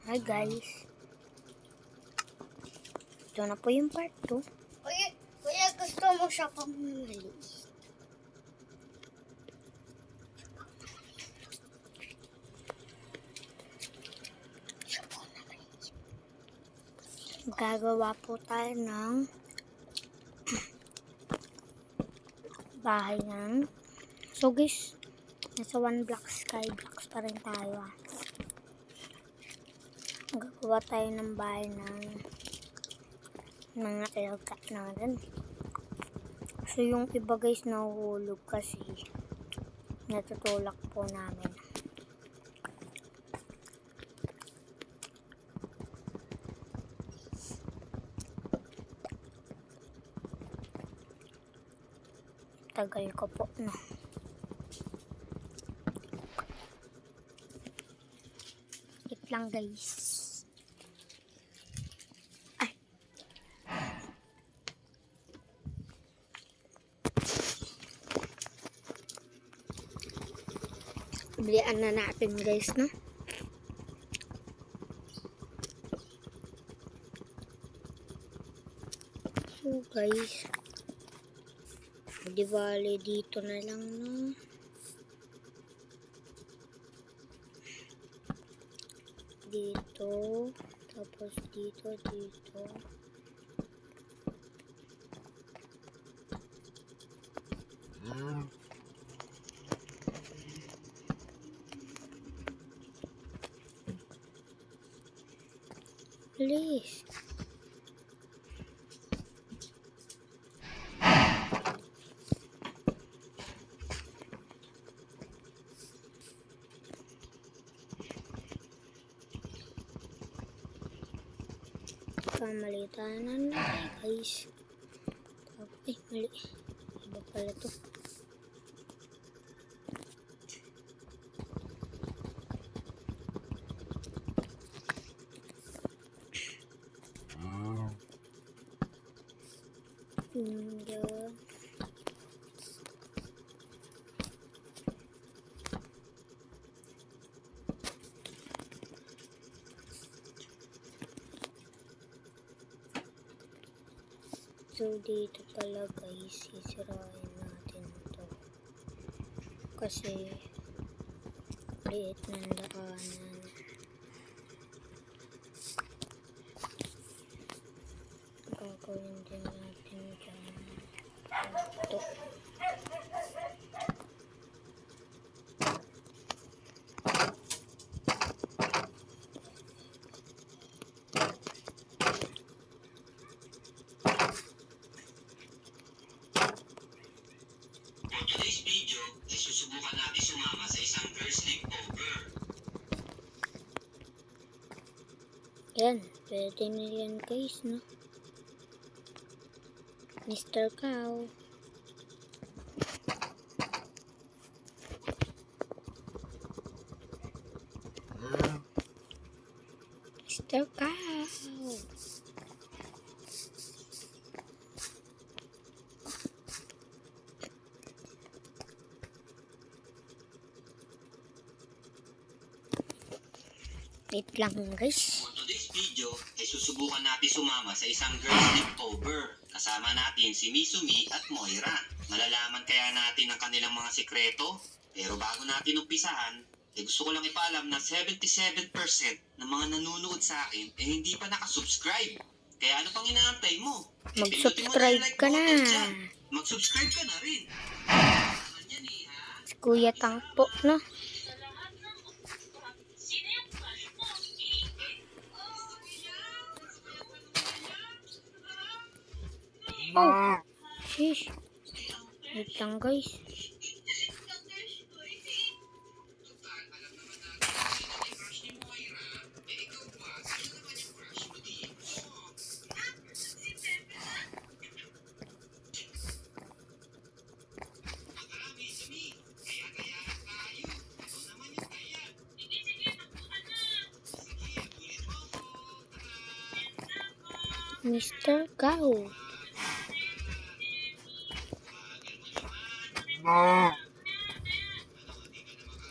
Hi guys. Ito na po yung part 2. Kuya, gusto mo siya pang maliit? Gagawa po tayo ng bahay ng guys, nasa 1 block sky blocks pa rin tayo. Gagawa tayo ng bahay ng mga alaga natin. So yung iba guys nahuhulog kasi natutulak po namin. Tagal ko po na. Wait lang guys. Ay. Bilian na natin guys, no? So guys, di bale dito na lang, no? Dito, tapos dito. Please. Mali tayo na guys. Ay, mali. Iba pala to. Finger. So dito pala guys, sisirain natin ito. Kasi liit ng daanan. Gagawin din natin dyan. Ito. Today's video ay susubukan natin sumama sa isang girls sleepover. Yan, pwede na yan guys, no? Mr. Cow. Mr. Cow. Wait lang guys. For today's video ay susubukan natin sumama sa isang girls sleepover. Kasama natin si Misumi at Moira. Malalaman kaya natin ang kanilang mga sikreto? Pero bago natin umpisahan, gusto ko lang ipaalam na 77% ng mga nanonood sa akin hindi pa nakasubscribe. Kaya ano pang inaantay mo? Mag-subscribe ka na. Mag-subscribe ka na rin. Si Kuya Tangpo, no? Oh, sheesh. Wait lang guys. Mr. Cow.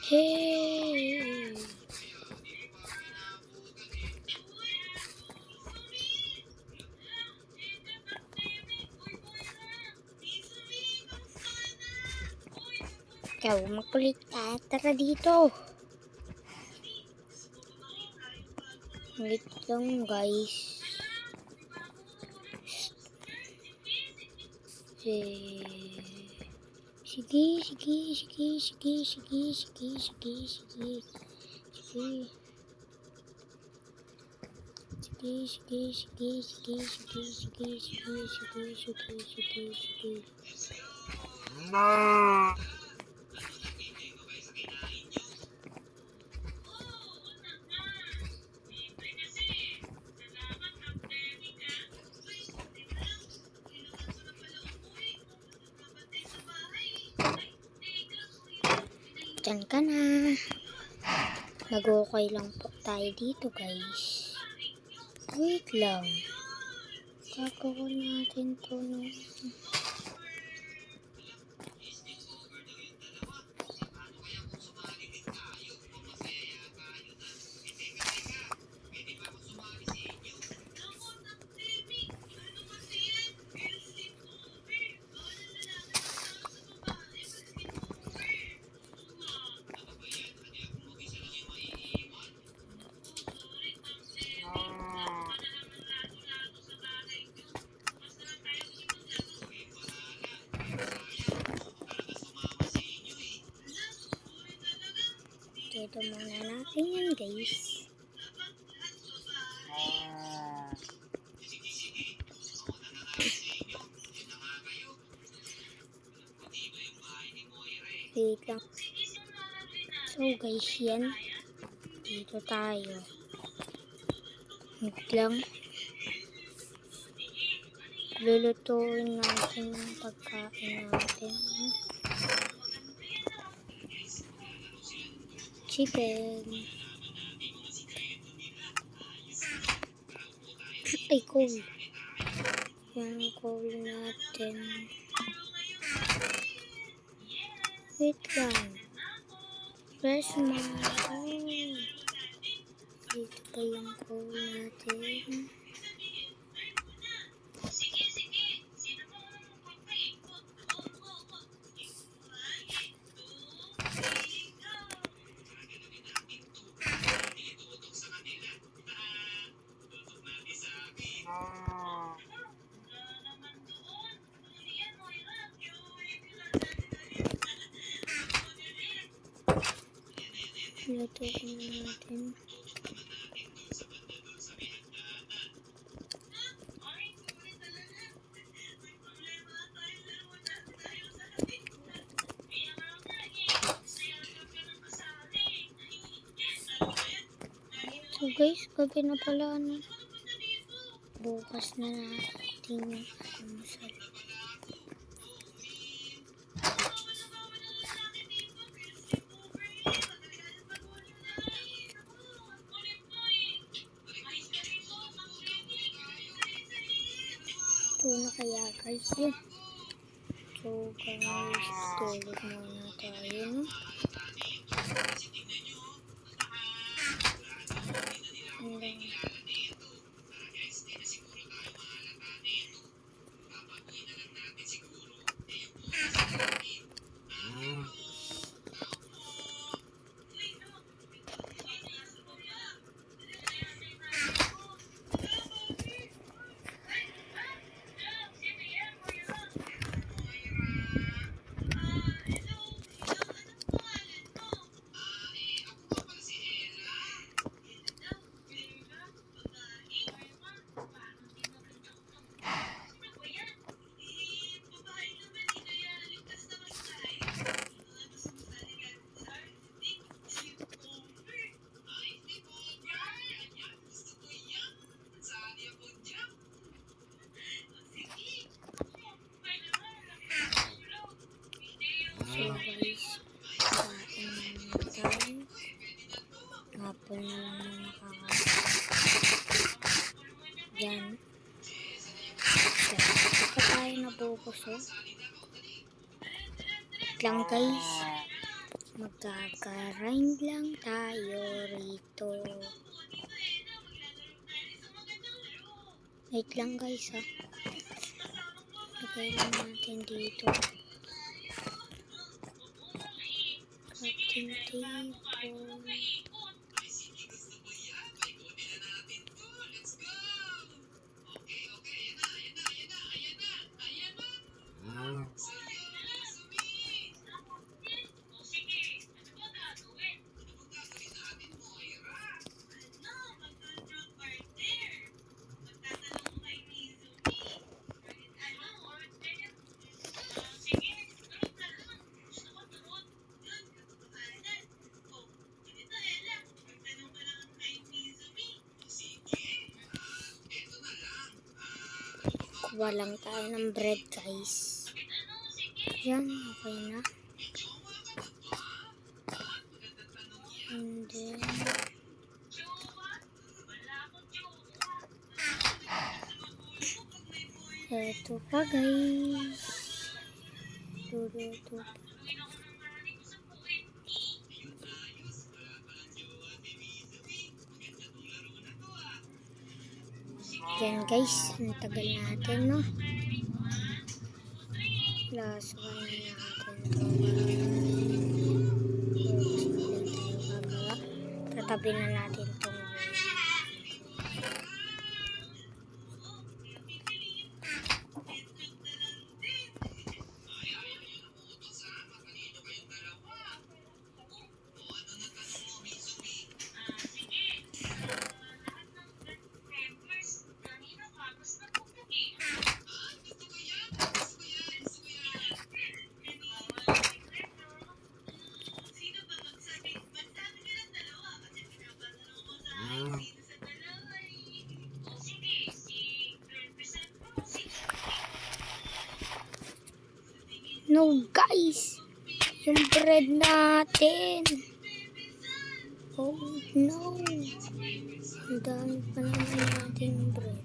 Hey. Ikaw, makulit ka. Tara dito. Ulit lang, guys. Sige, sige, sige, sige, sige, sige, sige, sige. Sige. Sige, sige, sige, sige, sige, sige, sige, sige, sige, sige, sige. Diyan ka na. Nag-okay lang po tayo dito, guys. Wait lang. Gagawin natin to ng... Dito muna natin yan, guys. Wait lang. So, guys, yan. Dito tayo. Wait lang. Lulutuin natin yung pagkain natin. Chicken. Ay, cool. Yan, cool natin. Wait lang. Where's my cool? Dito pa yung cool natin. Lutuin natin. So guys, gabi na pala na. Bukas na natin yung almusal. Ito na kaya guys yun. So guys, tulog muna tayo, no? So guys, kain na tayo. Hapon na lang nakakain. Yan. Dito pa tayo nabubusog. Wait lang guys. Magkaka-grind lang tayo rito. Wait lang guys ha. Lagay lang natin dito. natin table. Ay, sige, gusto ko yan. Paikutin na natin to. Let's go! Okay, okay. Ayan na. Saya, Sumi! Ano bang gagawin natin, Moira? Sige. Eto na lang. Kuha lang tayo ng bread, guys. Yan, okay na. May jowa ka na ba? Magandang tanong yan. And then, eto pa, guys. Ito. Ayun, ayos. Wala palang jowa si Mizumi. Maganda tong laro na to, ah. Yan, guys. Ang tagal natin, no? Last one na natin to. Tatabi na natin to. Ayaw nyo na utos, ah. Matalino kayong dalawa. O ano na tanong mo, Mizumi? Gusto ko yan. No, guys. Yung bread natin. Oh, no. Ang dami pa naman natin bread.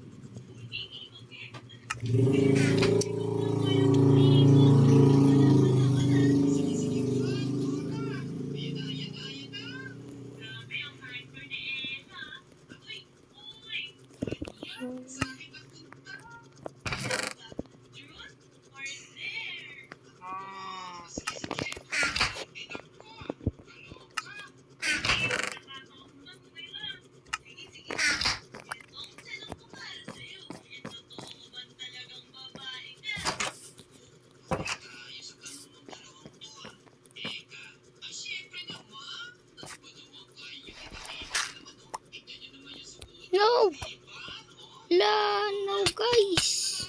No! No, guys.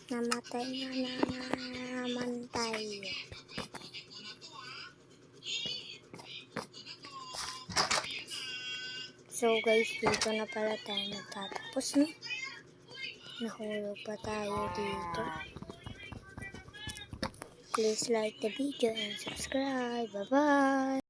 Namatay na naman tayo. So guys, dito na pala tayo magtatapos, no? Nahulog pa tayo dito. Please like the video and subscribe. Bye-bye!